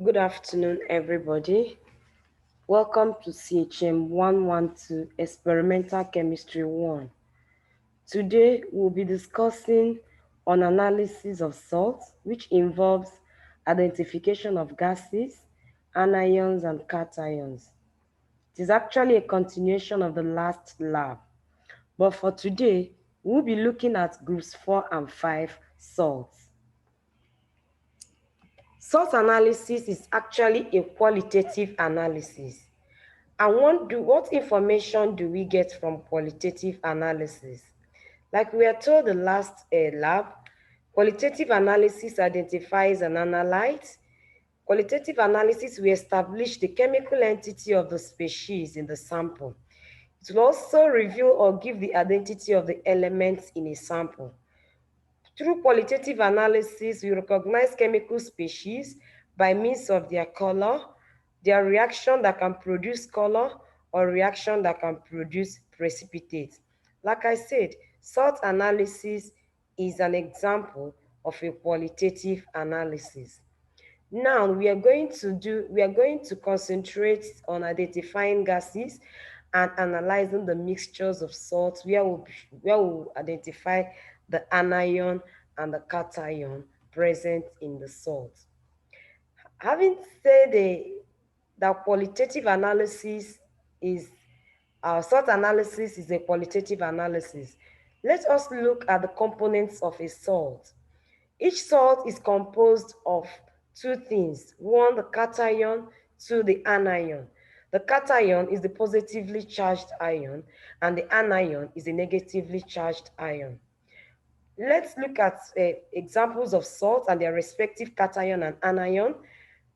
Good afternoon, everybody. Welcome to CHM 112 Experimental Chemistry 1. Today, we'll be discussing on analysis of salts, which involves identification of gases, anions, and cations. It is actually a continuation of the last lab. But for today, we'll be looking at groups 4 and 5 salts. Salt analysis is actually a qualitative analysis. And what information do we get from qualitative analysis? Like we are told the last lab, qualitative analysis identifies and analyzes. Qualitative analysis will establish the chemical entity of the species in the sample. It will also reveal or give the identity of the elements in a sample. Through qualitative analysis, we recognize chemical species by means of their color, their reaction that can produce color, or reaction that can produce precipitate. Like I said, salt analysis is an example of a qualitative analysis. Now we are going to concentrate on identifying gases and analyzing the mixtures of salts where we'll identify the anion and the cation present in the salt. Having said that qualitative analysis is salt analysis is a qualitative analysis, let us look at the components of a salt. Each salt is composed of two things. One, the cation, two, the anion. The cation is the positively charged ion, and the anion is the negatively charged ion. Let's look at examples of salts and their respective cation and anion.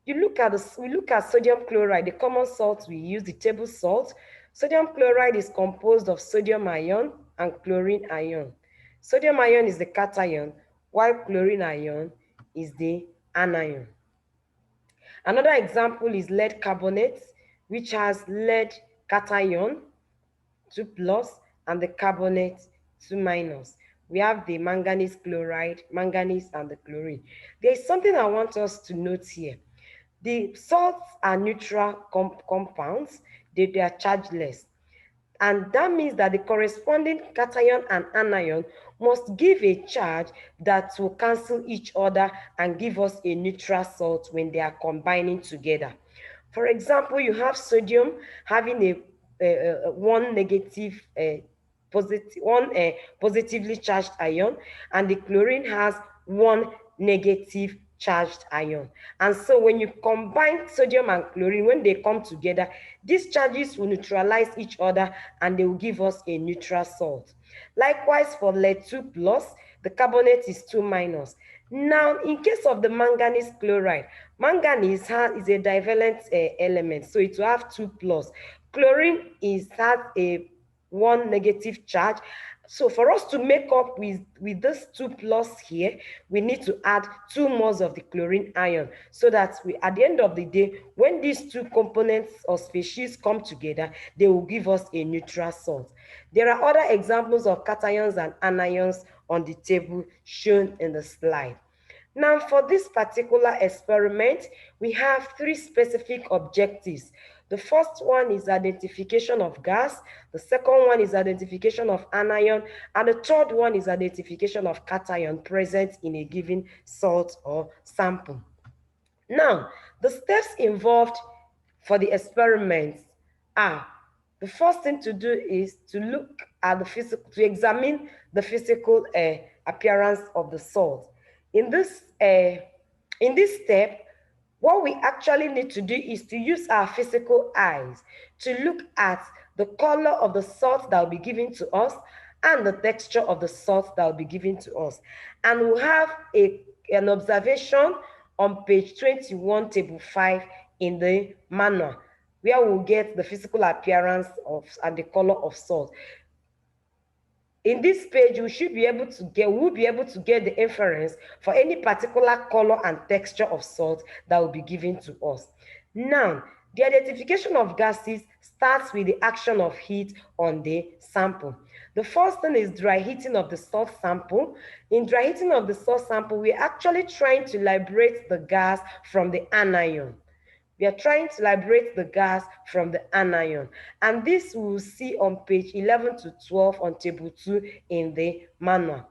We look at sodium chloride, the common salt we use, the table salt. Sodium chloride is composed of sodium ion and chlorine ion. Sodium ion is the cation, while chlorine ion is the anion. Another example is lead carbonate, which has lead cation 2 plus and the carbonate 2 minus. We have the manganese chloride, manganese, and the chlorine. There is something I want us to note here. The salts are neutral compounds, they are chargeless. And that means that the corresponding cation and anion must give a charge that will cancel each other and give us a neutral salt when they are combining together. For example, you have sodium having one negative positively charged ion, and the chlorine has one negative charged ion. And so when you combine sodium and chlorine, when they come together, these charges will neutralize each other and they will give us a neutral salt. Likewise, for lead 2 plus, the carbonate is 2 minus. Now, in case of the manganese chloride, manganese is a divalent element, so it will have 2 plus. Chlorine has a 1 negative charge. So for us to make up with this 2 plus here, we need to add 2 moles of the chlorine ion, so that at the end of the day, when these two components or species come together, they will give us a neutral salt. There are other examples of cations and anions on the table shown in the slide. Now, for this particular experiment, we have 3 specific objectives. The first one is identification of gas, the second one is identification of anion, and the third one is identification of cation present in a given salt or sample. Now, the steps involved for the experiments are: the first thing to do is to look at to examine the physical appearance of the salt. In this step, what we actually need to do is to use our physical eyes to look at the color of the salt that will be given to us and the texture of the salt that will be given to us. And we'll have an observation on page 21, table 5 in the manual, where we'll get the physical appearance and the color of salt. In this page, we'll be able to get the inference for any particular color and texture of salt that will be given to us. Now, The identification of gases starts with the action of heat on the sample. The first thing is dry heating of the salt sample. In dry heating of the salt sample, we're actually trying to liberate the gas from the anion. We are trying to liberate the gas from the anion. And this we will see on page 11 to 12 on table 2 in the manual.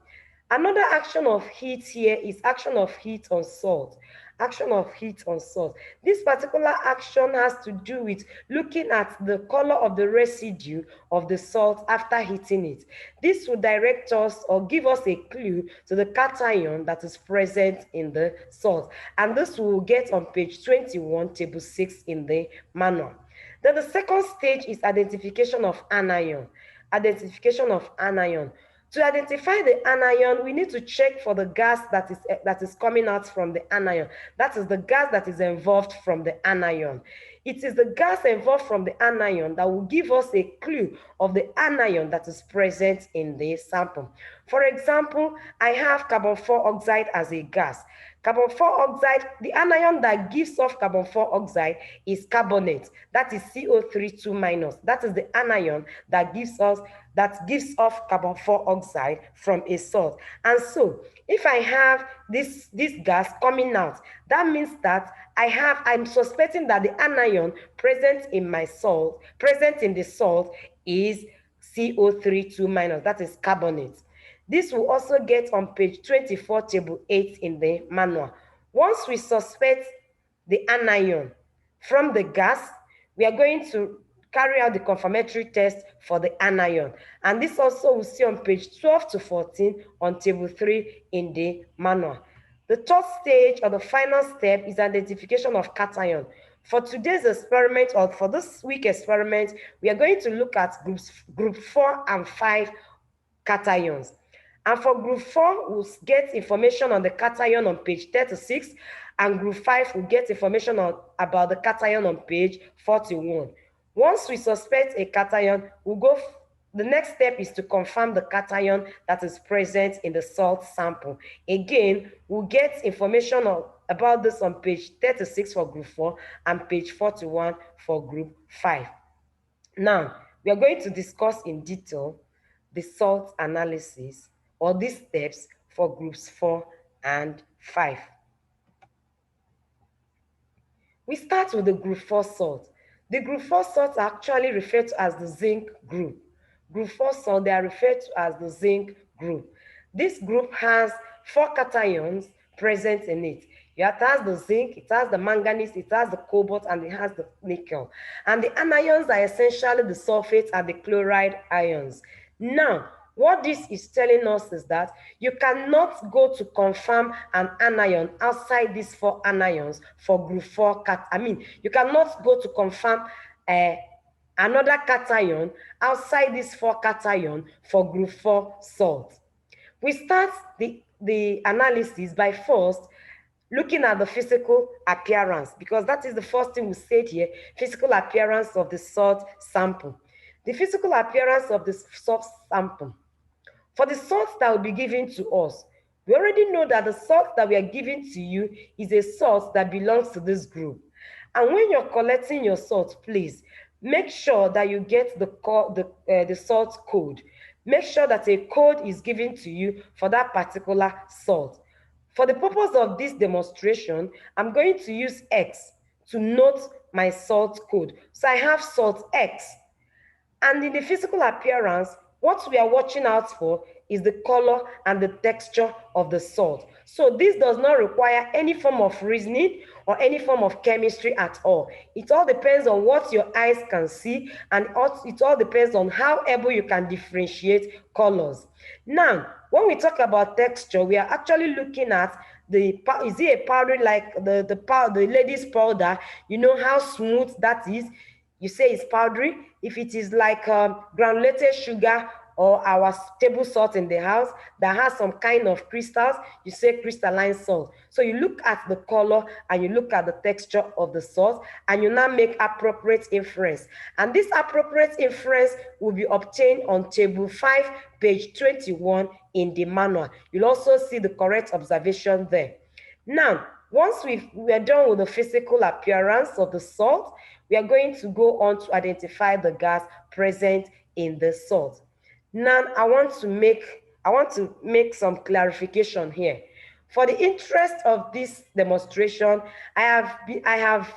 Another action of heat here is action of heat on salt. Action of heat on salt. This particular action has to do with looking at the color of the residue of the salt after heating it. This will direct us or give us a clue to the cation that is present in the salt. And this we will get on page 21, table 6 in the manual. Then the second stage is identification of anion. Identification of anion. To identify the anion, we need to check for the gas that is coming out from the anion. That is the gas that is involved from the anion. It is the gas involved from the anion that will give us a clue of the anion that is present in the sample. For example, I have carbon 4 oxide as a gas. Carbon 4 oxide, the anion that gives off carbon 4 oxide is carbonate. That is CO3 2-. That is the anion that gives off carbon 4 oxide from a salt. And so, if I have this gas coming out, that means that I'm suspecting that the anion present in the salt is CO3 2-. That is carbonate. This will also get on page 24, table 8 in the manual. Once we suspect the anion from the gas, we are going to carry out the confirmatory test for the anion. And this also we'll see on page 12 to 14 on table 3 in the manual. The third stage or the final step is identification of cation. For today's experiment or for this week experiment, we are going to look at group 4 and 5 cations. And for group 4, we'll get information on the cation on page 36, and group 5 will get information about the cation on page 41. Once we suspect a cation, the next step is to confirm the cation that is present in the salt sample. Again, we'll get information about this on page 36 for group 4 and page 41 for group 5. Now, we are going to discuss in detail the salt analysis or these steps for groups 4 and 5. We start with the group 4 salt. The group 4 salts are actually referred to as the zinc group. Group 4 salt, they are referred to as the zinc group. This group has 4 cations present in it. It has the zinc, it has the manganese, it has the cobalt, and it has the nickel. And the anions are essentially the sulfate and the chloride ions. Now, what this is telling us is that you cannot go to confirm an anion outside these 4 anions for group 4 you cannot go to confirm another cation outside these 4 cations for group 4 salt. We start the analysis by first looking at the physical appearance, because that is the first thing we said here, physical appearance of the salt sample. The physical appearance of the salt sample. For the salt that will be given to us, we already know that the salt that we are giving to you is a salt that belongs to this group. And when you're collecting your salt, please make sure that you get the salt code. Make sure that a code is given to you for that particular salt. For the purpose of this demonstration, I'm going to use X to note my salt code. So I have salt X. And in the physical appearance, what we are watching out for is the color and the texture of the salt. So this does not require any form of reasoning or any form of chemistry at all. It all depends on what your eyes can see, and it all depends on how able you can differentiate colors. Now, when we talk about texture, we are actually looking at is it a powder like the lady's powder? You know how smooth that is? You say it's powdery. If it is like granulated sugar or our table salt in the house that has some kind of crystals, you say crystalline salt. So you look at the color and you look at the texture of the salt, and you now make appropriate inference. And this appropriate inference will be obtained on table 5, page 21 in the manual. You'll also see the correct observation there. Now, once we are done with the physical appearance of the salt, we are going to go on to identify the gas present in the salt. Now, I want to make some clarification here. For the interest of this demonstration, I have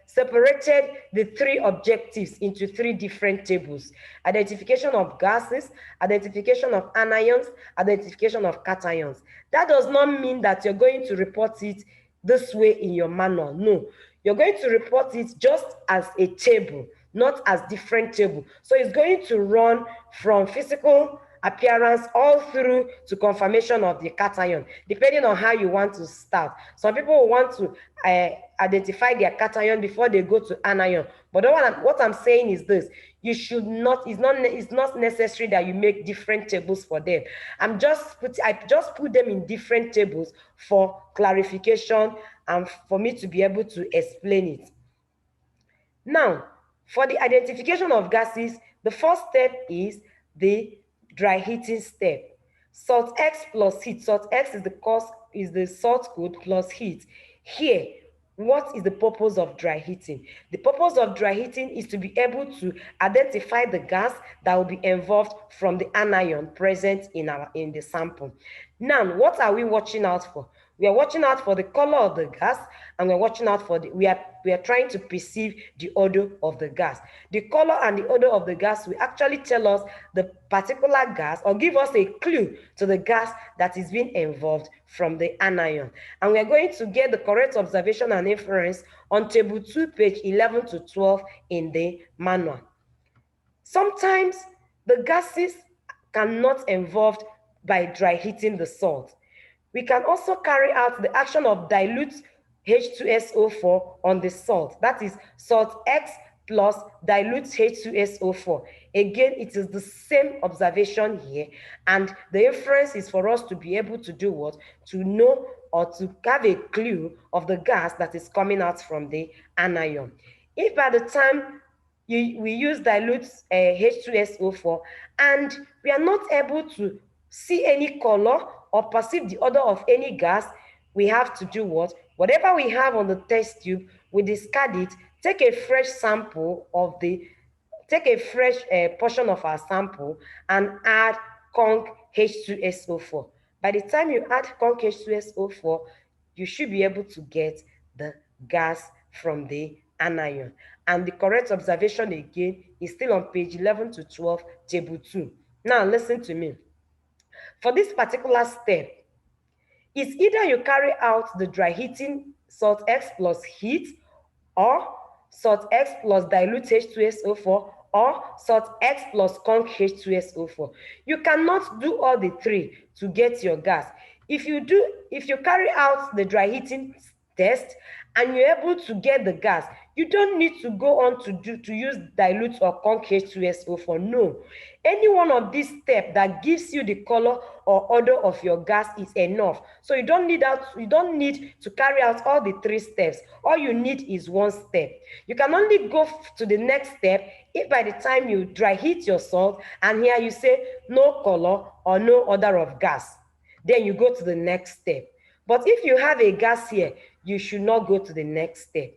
separated the three objectives into three different tables: identification of gases, identification of anions, identification of cations. That does not mean that you're going to report it this way in your manual. No, you're going to report it just as a table, not as different table. So it's going to run from physical appearance all through to confirmation of the cation, depending on how you want to start. Some people want to identify their cation before they go to anion. But what I'm saying is this: you should not, it's not necessary that you make different tables for them. I just put them in different tables for clarification and for me to be able to explain it. Now, for the identification of gases, the first step is the dry heating step. Salt X plus heat. Salt X is the salt code plus heat. Here, what is the purpose of dry heating? The purpose of dry heating is to be able to identify the gas that will be involved from the anion present in the sample. Now, what are we watching out for? We are watching out for the color of the gas, and we're watching out for we are trying to perceive the odor of the gas. The color and the odor of the gas will actually tell us the particular gas, or give us a clue to the gas that is being involved from the anion. And we are going to get the correct observation and inference on table 2, page 11 to 12 in the manual. Sometimes the gases cannot involved by dry heating the salt. We can also carry out the action of dilute H2SO4 on the salt. That is salt X plus dilute H2SO4. Again, it is the same observation here, and the inference is for us to be able to do what? To know or to have a clue of the gas that is coming out from the anion. If by the time we use dilute H2SO4 and we are not able to see any color or perceive the odor of any gas, we have to do what? Whatever we have on the test tube, we discard it, take a fresh portion of our sample and add conc H2SO4. By the time you add conc H2SO4, you should be able to get the gas from the anion. And the correct observation again is still on page 11 to 12, table 2. Now listen to me. For this particular step, it's either you carry out the dry heating salt X plus heat, or salt X plus dilute H2SO4, or salt X plus conc H2SO4. You cannot do all the three to get your gas. If you carry out the dry heating test and you're able to get the gas, you don't need to go on to use dilute or conc H2SO4. No. Any one of these steps that gives you the color or odor of your gas is enough. So you don't need to carry out all the three steps. All you need is one step. You can only go to the next step if by the time you dry heat your salt and here you say no color or no odor of gas. Then you go to the next step. But if you have a gas here, you should not go to the next step.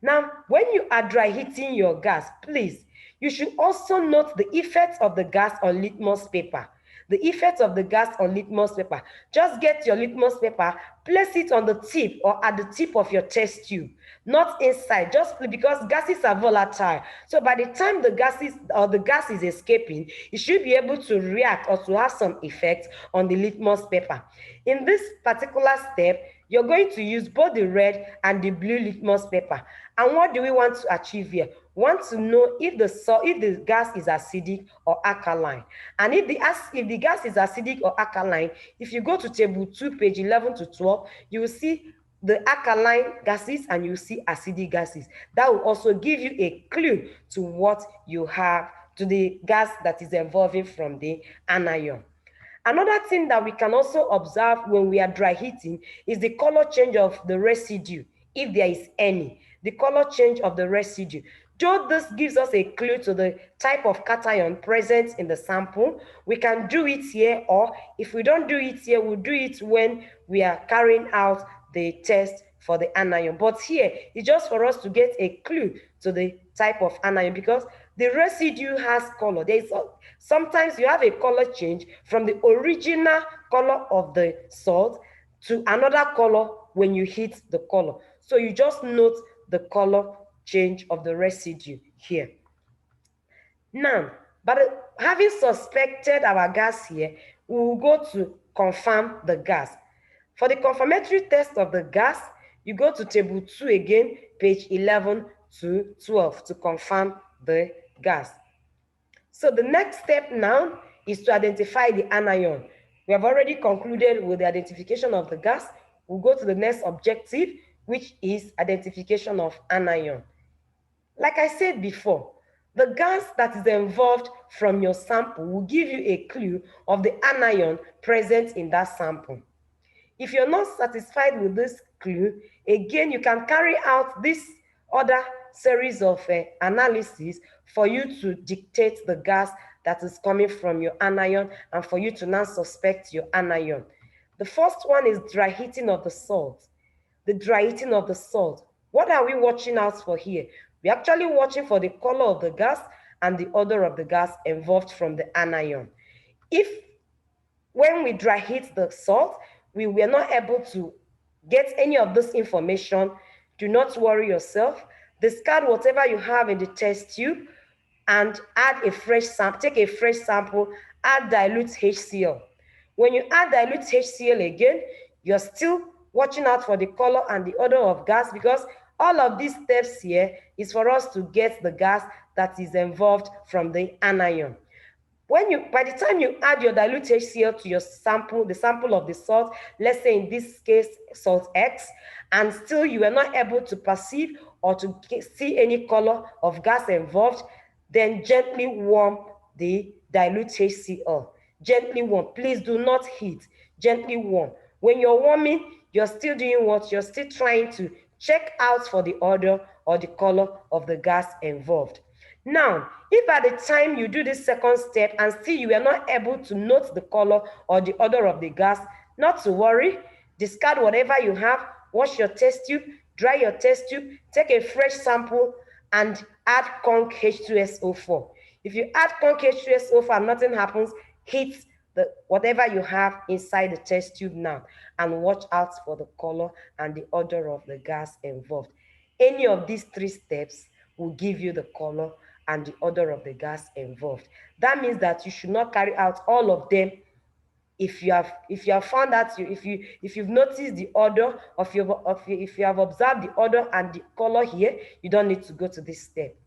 Now, when you are dry heating your gas, please, you should also note the effects of the gas on litmus paper. The effects of the gas on litmus paper. Just get your litmus paper, place it on the tip or at the tip of your test tube, not inside, just because gases are volatile. So by the time the gas is escaping, it should be able to react or to have some effect on the litmus paper. In this particular step, you're going to use both the red and the blue litmus paper. And what do we want to achieve here? We want to know if the gas is acidic or alkaline. And if the gas is acidic or alkaline, if you go to table 2, page 11 to 12, you will see the alkaline gases and you see acidic gases. That will also give you a clue to what you have, to the gas that is evolving from the anion. Another thing that we can also observe when we are dry heating is the color change of the residue, if there is any, the color change of the residue. Though this gives us a clue to the type of cation present in the sample, we can do it here, or if we don't do it here, we'll do it when we are carrying out the test for the anion. But here, it's just for us to get a clue to the type of anion, because the residue has color. Sometimes you have a color change from the original color of the salt to another color when you heat the color. So you just note the color change of the residue here. Now, but having suspected our gas here, we will go to confirm the gas. For the confirmatory test of the gas, you go to table 2 again, page 11 to 12 to confirm the gas. So the next step now is to identify the anion. We have already concluded with the identification of the gas. We'll go to the next objective, which is identification of anion. Like I said before, the gas that is involved from your sample will give you a clue of the anion present in that sample. If you're not satisfied with this clue, again, you can carry out this other series of analysis for you to dictate the gas that is coming from your anion and for you to now suspect your anion. The first one is dry heating of the salt. The dry heating of the salt. What are we watching out for here? We're actually watching for the color of the gas and the odor of the gas involved from the anion. If when we dry heat the salt, we were not able to get any of this information, do not worry yourself. Discard whatever you have in the test tube and add a fresh sample, take a fresh sample, add dilute HCl. When you add dilute HCl again, you're still watching out for the color and the odor of gas, because all of these steps here is for us to get the gas that is involved from the anion. By the time you add your dilute HCl to your sample, the sample of the salt, let's say in this case salt X, and still you are not able to perceive or to see any color of gas involved, then gently warm the dilute HCl. Gently warm. Please do not heat. Gently warm. When you're warming, you're still doing what? You're still trying to check out for the odor or the color of the gas involved. Now, if at the time you do this second step and still you are not able to note the color or the odor of the gas, not to worry, discard whatever you have, wash your test tube, dry your test tube, take a fresh sample and add conc H2SO4. If you add conc H2SO4 and nothing happens, heat whatever you have inside the test tube now and watch out for the color and the odor of the gas involved. Any of these three steps will give you the color and the odor of the gas involved. That means that you should not carry out all of them. If you have found that if you've noticed the odor if you have observed the odor and the color here, you don't need to go to this step.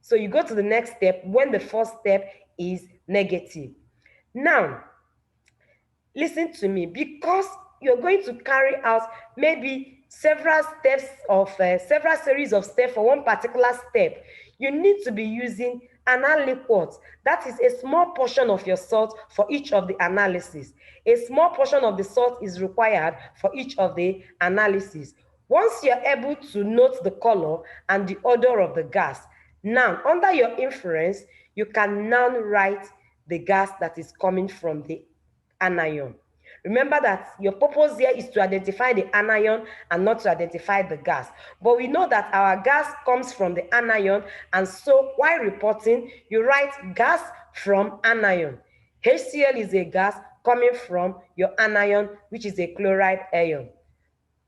So you go to the next step when the first step is negative. Now, listen to me, because you're going to carry out maybe several series of steps for one particular step, you need to be using analiquots. That is a small portion of your salt for each of the analysis. A small portion of the salt is required for each of the analysis. Once you're able to note the color and the odor of the gas, now under your inference, you can now write the gas that is coming from the anion. Remember that your purpose here is to identify the anion and not to identify the gas. But we know that our gas comes from the anion, and so while reporting, you write gas from anion. HCl is a gas coming from your anion, which is a chloride ion.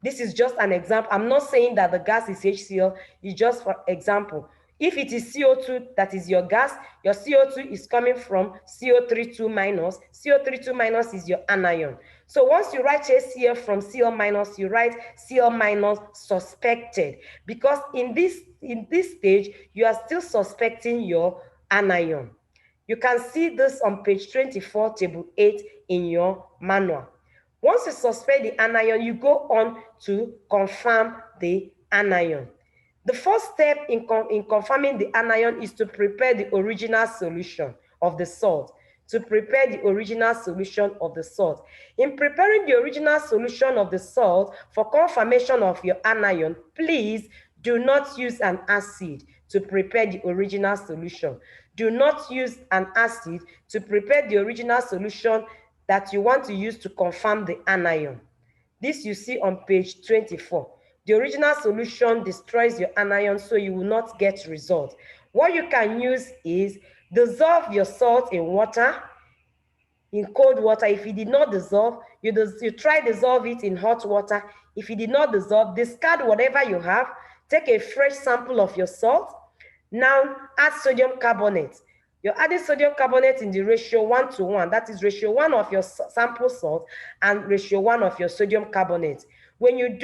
This is just an example. I'm not saying that the gas is HCl, it's just for example. If it is CO2 that is your gas, your CO2 is coming from CO32 minus. CO32 minus is your anion. So once you write HCl from Cl minus, you write Cl minus suspected, because in this stage, you are still suspecting your anion. You can see this on page 24, table 8 in your manual. Once you suspect the anion, you go on to confirm the anion. The first step in confirming the anion is to prepare the original solution of the salt. To prepare the original solution of the salt. In preparing the original solution of the salt for confirmation of your anion, please do not use an acid to prepare the original solution. Do not use an acid to prepare the original solution that you want to use to confirm the anion. This you see on page 24. The original solution destroys your anion, so you will not get result. What you can use is dissolve your salt in water, in cold water. If it did not dissolve, you try dissolve it in hot water. If it did not dissolve, discard whatever you have, take a fresh sample of your salt. Now add sodium carbonate. You're adding sodium carbonate in the ratio 1:1. That is ratio 1 of your sample salt and ratio 1 of your sodium carbonate. When you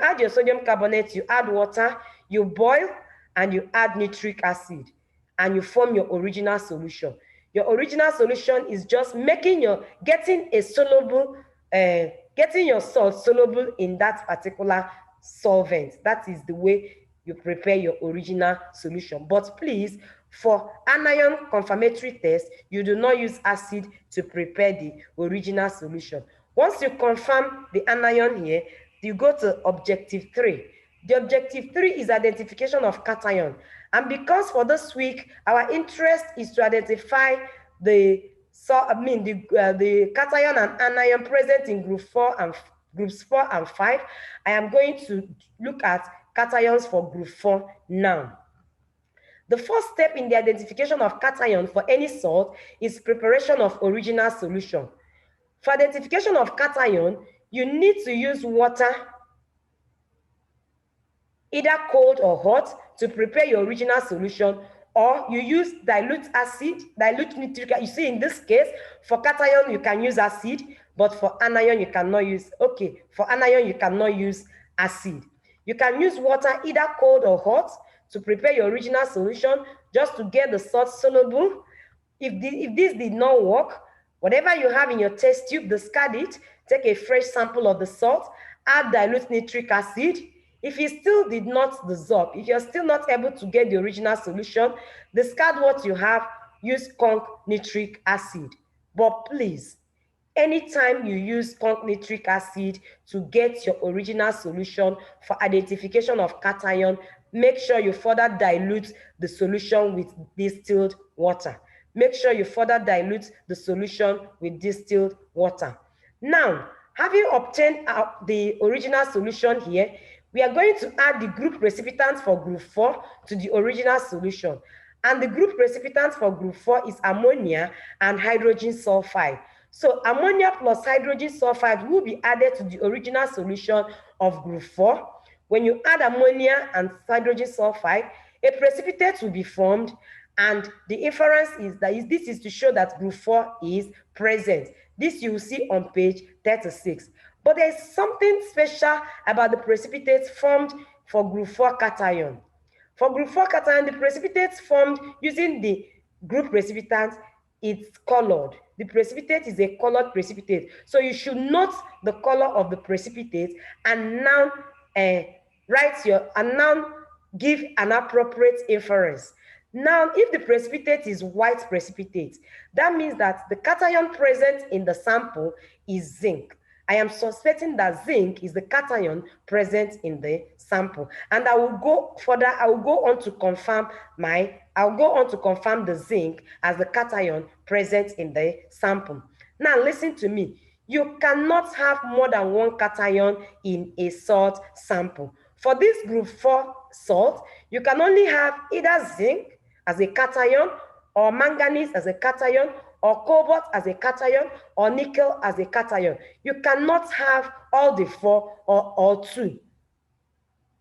add your sodium carbonate, you add water, you boil, and you add nitric acid, and you form your original solution. Your original solution is just getting your salt soluble in that particular solvent. That is the way you prepare your original solution. But please, for anion confirmatory test, you do not use acid to prepare the original solution. Once you confirm the anion here, you go to objective 3. The objective 3 is identification of cation. And because for this week, our interest is to identify the cation and anion present in groups 4 and 5, I am going to look at cations for group 4 now. The first step in the identification of cation for any salt is preparation of original solution. For identification of cation, you need to use water, either cold or hot, to prepare your original solution, or you use dilute nitric acid. You see, in this case, for cation, you can use acid, but for anion, you cannot use, for anion, you cannot use acid. You can use water, either cold or hot, to prepare your original solution, just to get the salt soluble. If this did not work, whatever you have in your test tube, discard it, take a fresh sample of the salt, add dilute nitric acid. If it still did not dissolve, if you're still not able to get the original solution, discard what you have, use conc nitric acid. But please, anytime you use conc nitric acid to get your original solution for identification of cation, make sure you further dilute the solution with distilled water. Make sure you further dilute the solution with distilled water. Now, having obtained the original solution here, we are going to add the group precipitant for group 4 to the original solution. And the group precipitant for group 4 is ammonia and hydrogen sulfide. So ammonia plus hydrogen sulfide will be added to the original solution of group 4. When you add ammonia and hydrogen sulfide, a precipitate will be formed, and the inference is that this is to show that group 4 is present. This you will see on page 36. But there is something special about the precipitates formed for group 4 cation. For group 4 cation, the precipitates formed using the group precipitant, it's colored. The precipitate is a colored precipitate. So you should note the color of the precipitate and now give an appropriate inference. Now, if the precipitate is white precipitate, that means that the cation present in the sample is zinc. I am suspecting that zinc is the cation present in the sample. And I will go further, I'll go on to confirm the zinc as the cation present in the sample. Now listen to me. You cannot have more than one cation in a salt sample. For this group 4 salt, you can only have either zinc as a cation, or manganese as a cation, or cobalt as a cation, or nickel as a cation. You cannot have all the 4 or all 2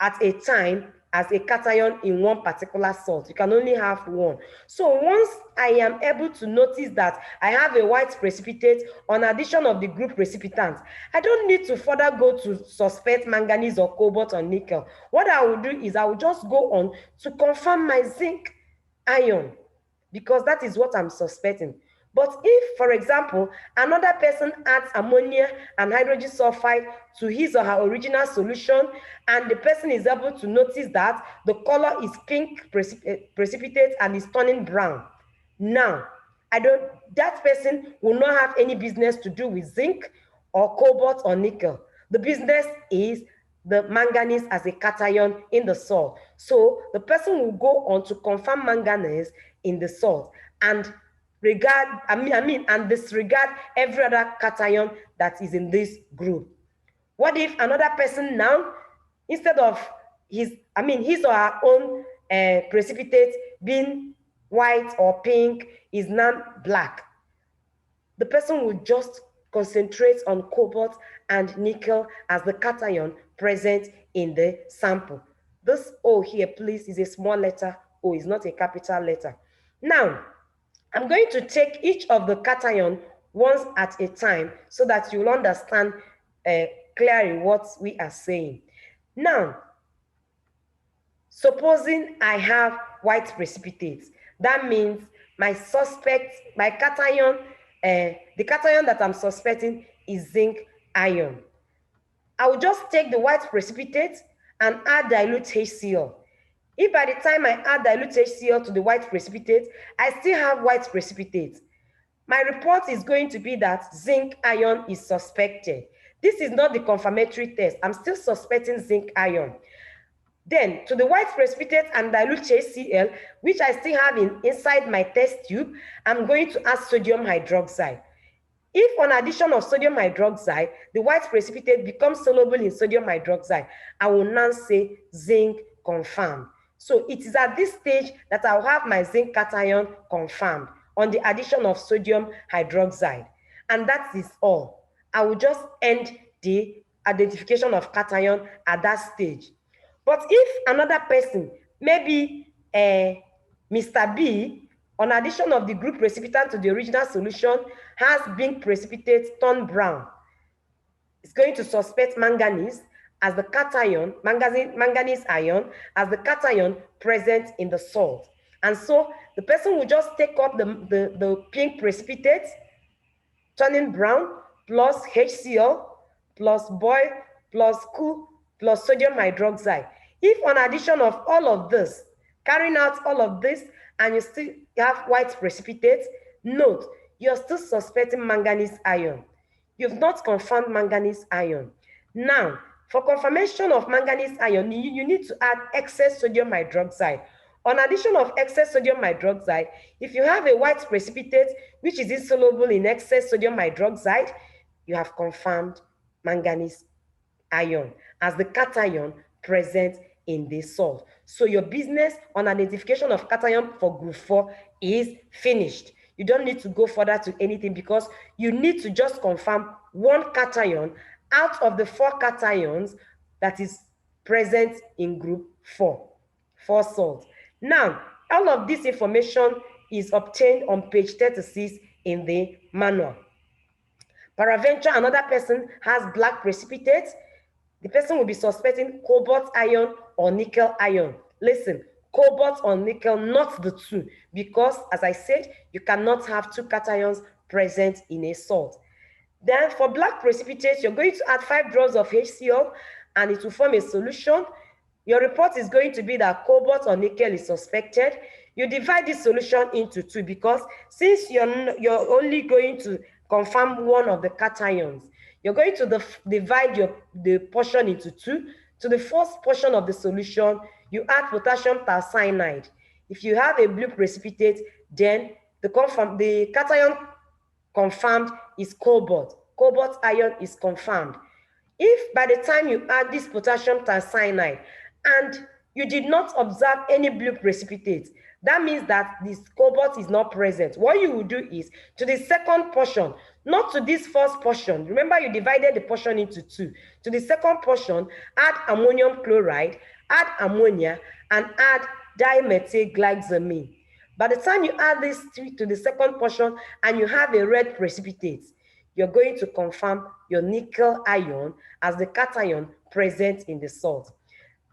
at a time as a cation in one particular salt. You can only have one. So once I am able to notice that I have a white precipitate on addition of the group precipitant, I don't need to further go to suspect manganese or cobalt or nickel. What I will do is I will just go on to confirm my zinc ion, because that is what I'm suspecting. But if, for example, another person adds ammonia and hydrogen sulfide to his or her original solution, and the person is able to notice that the color is pink precipitate and is turning brown, now, that person will not have any business to do with zinc or cobalt or nickel. The business is the manganese as a cation in the salt. So the person will go on to confirm manganese in the salt and disregard every other cation that is in this group. What if another person now instead of his or her own precipitate being white or pink, is now black. The person will just concentrate on cobalt and nickel as the cation present in the sample. This O here, please, is a small letter O, is not a capital letter. Now, I'm going to take each of the cation once at a time so that you'll understand clearly what we are saying. Now, supposing I have white precipitates, that means my cation, the cation that I'm suspecting is zinc ion. I will just take the white precipitate and add dilute HCl. If by the time I add dilute HCl to the white precipitate, I still have white precipitate, my report is going to be that zinc ion is suspected. This is not the confirmatory test. I'm still suspecting zinc ion. Then to the white precipitate and dilute HCl, which I still have inside my test tube, I'm going to add sodium hydroxide. If on addition of sodium hydroxide, the white precipitate becomes soluble in sodium hydroxide, I will now say zinc confirmed. So it is at this stage that I'll have my zinc cation confirmed on the addition of sodium hydroxide. And that is all. I will just end the identification of cation at that stage. But if another person, maybe Mr. B, on addition of the group precipitant to the original solution, has zinc precipitate turned brown, is going to suspect manganese as the cation, manganese ion, as the cation present in the salt. And so the person will just take up the pink precipitate, turning brown, plus HCl, plus boil, plus cool, plus sodium hydroxide. If on addition of all of this, carrying out all of this, and you still have white precipitate, note, you're still suspecting manganese ion. You've not confirmed manganese ion. Now, for confirmation of manganese ion, you need to add excess sodium hydroxide. On addition of excess sodium hydroxide, if you have a white precipitate which is insoluble in excess sodium hydroxide, you have confirmed manganese ion as the cation present in the salt. So your business on identification of cation for group 4 is finished. You don't need to go further to anything because you need to just confirm one cation out of the 4 cations that is present in group 4 for salt. Now, all of this information is obtained on page 36 in the manual. Peradventure, another person has black precipitate. The person will be suspecting cobalt ion or nickel ion. Listen, cobalt or nickel, not the two, because as I said, you cannot have 2 cations present in a salt. Then for black precipitate, you're going to add 5 drops of HCl and it will form a solution. Your report is going to be that cobalt or nickel is suspected. You divide this solution into 2 because since you're only going to confirm one of the cations, you're going to divide the portion into 2. To the first portion of the solution, you add potassium thiocyanide. If you have a blue precipitate, then the cation confirmed is cobalt. Cobalt ion is confirmed. If by the time you add this potassium thiocyanide and you did not observe any blue precipitate, that means that this cobalt is not present. What you will do is to the second portion, not to this first portion. Remember, you divided the portion into 2. To the second portion, add ammonium chloride, add ammonia, and add dimethylglycamine. By the time you add these 3 to the second portion and you have a red precipitate, you're going to confirm your nickel ion as the cation present in the salt.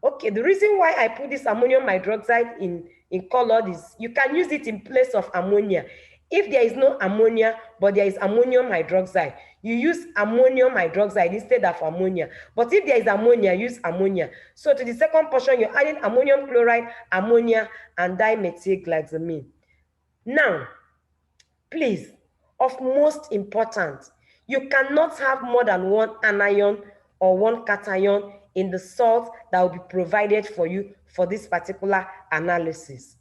Okay, the reason why I put this ammonium hydroxide in colored is you can use it in place of ammonia. If there is no ammonia, but there is ammonium hydroxide, you use ammonium hydroxide instead of ammonia. But if there is ammonia, use ammonia. So to the second portion, you're adding ammonium chloride, ammonia, and dimethylglycamine. Now, please, of most important, you cannot have more than 1 anion or 1 cation in the salt that will be provided for you for this particular analysis.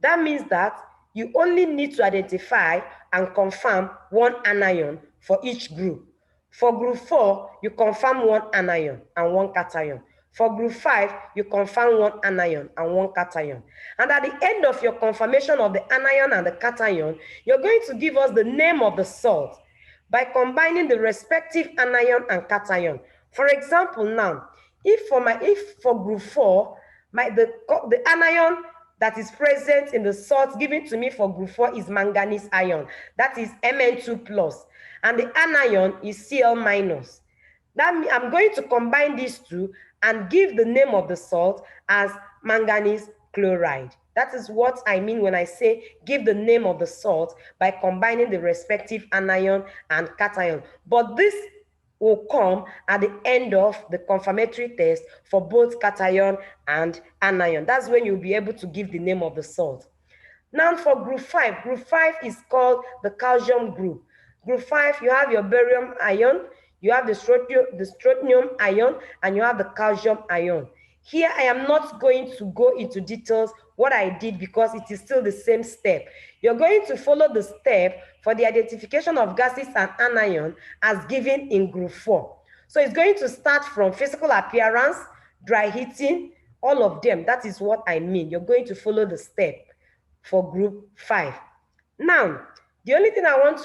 That means that you only need to identify and confirm 1 anion for each group. For group 4, you confirm 1 anion and 1 cation. For group 5, you confirm one anion and one cation. And at the end of your confirmation of the anion and the cation, you're going to give us the name of the salt by combining the respective anion and cation. For example, now, if for group 4, the anion that is present in the salt given to me for group 4 is manganese ion. That is Mn2 plus. And the anion is Cl minus. That means I'm going to combine these two and give the name of the salt as manganese chloride. That is what I mean when I say give the name of the salt by combining the respective anion and cation. But this will come at the end of the confirmatory test for both cation and anion. That's when you'll be able to give the name of the salt. Now for group 5 is called the calcium group. Group 5, you have your barium ion, you have the strontium ion, and you have the calcium ion. Here, I am not going to go into details what I did because it is still the same step. You're going to follow the step for the identification of gases and anion as given in group 4. So it's going to start from physical appearance, dry heating, all of them. That is what I mean. You're going to follow the step for group 5. Now, the only thing I want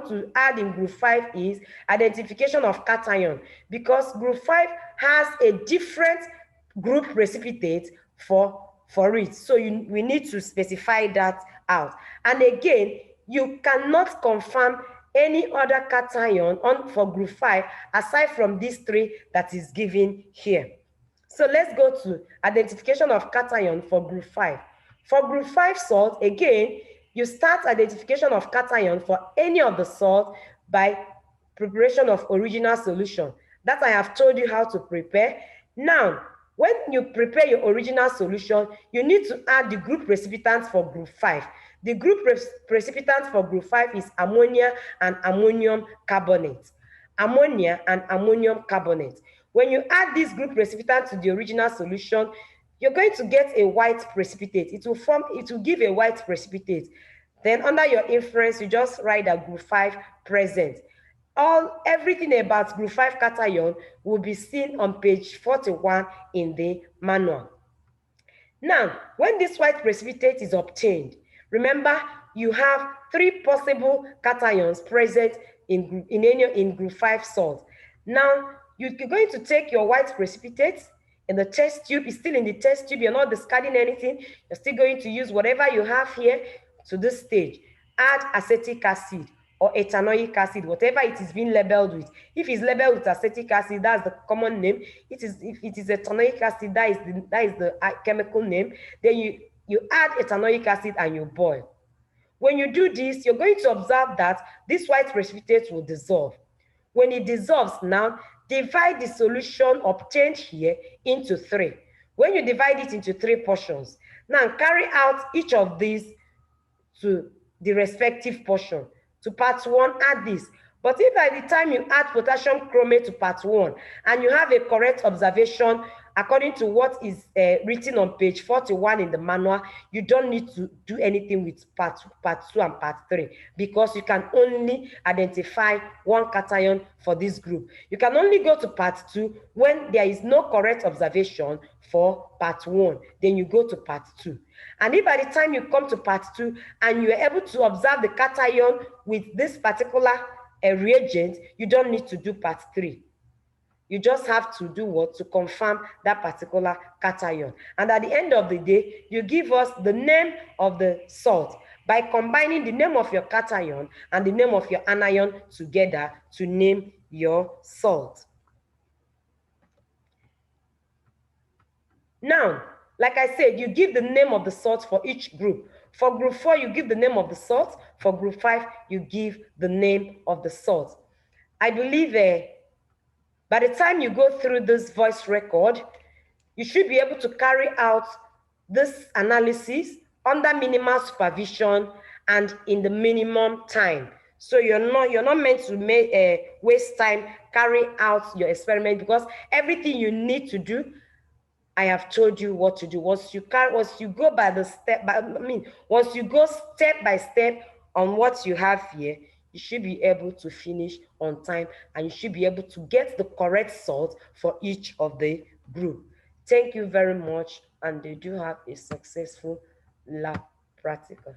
to add in group 5 is identification of cation, because group 5 has a different group precipitate for it. So we need to specify that out. And again, you cannot confirm any other cation for group 5 aside from these three that is given here. So let's go to identification of cation for group 5. For group 5 salt, again, you start identification of cation for any of the salt by preparation of original solution. That I have told you how to prepare. Now, when you prepare your original solution, you need to add the group precipitants for group 5. The group precipitants for group 5 is ammonia and ammonium carbonate. Ammonia and ammonium carbonate. When you add this group precipitant to the original solution, you're going to get a white precipitate. It will give a white precipitate. Then under your inference, you just write that group 5 present. Everything about group 5 cation will be seen on page 41 in the manual. Now, when this white precipitate is obtained, remember you have 3 possible cations present in group 5 salt. Now, you're going to take your white precipitate in the test tube. It's still in the test tube. You're not discarding anything. You're still going to use whatever you have here to this stage. Add acetic acid or ethanoic acid, whatever it is being labeled with. If it's labeled with acetic acid, that's the common name. If it is ethanoic acid, that is the chemical name. Then you add ethanoic acid and you boil. When you do this, you're going to observe that this white precipitate will dissolve. When it dissolves now, divide the solution obtained here into 3. When you divide it into 3 portions, now carry out each of these to the respective portion. To part 1, add this. But if by the time you add potassium chromate to part 1 and you have a correct observation according to what is written on page 41 in the manual, you don't need to do anything with part 2 and part 3 because you can only identify one cation for this group. You can only go to part 2 when there is no correct observation for part 1. Then you go to part 2. And if by the time you come to part 2 and you are able to observe the cation with this particular reagent, you don't need to do part 3. You just have to do what? To confirm that particular cation. And at the end of the day, you give us the name of the salt by combining the name of your cation and the name of your anion together to name your salt. Now, like I said, you give the name of the salt for each group. For group 4, you give the name of the salt. For group 5, you give the name of the salt. I believe by the time you go through this voice record, you should be able to carry out this analysis under minimal supervision and in the minimum time. So you're not meant to waste time carrying out your experiment because everything you need to do, I have told you what to do. Once you go once you go step by step on what you have here, you should be able to finish on time, and you should be able to get the correct salt for each of the group. Thank you very much, and they do have a successful lab practical.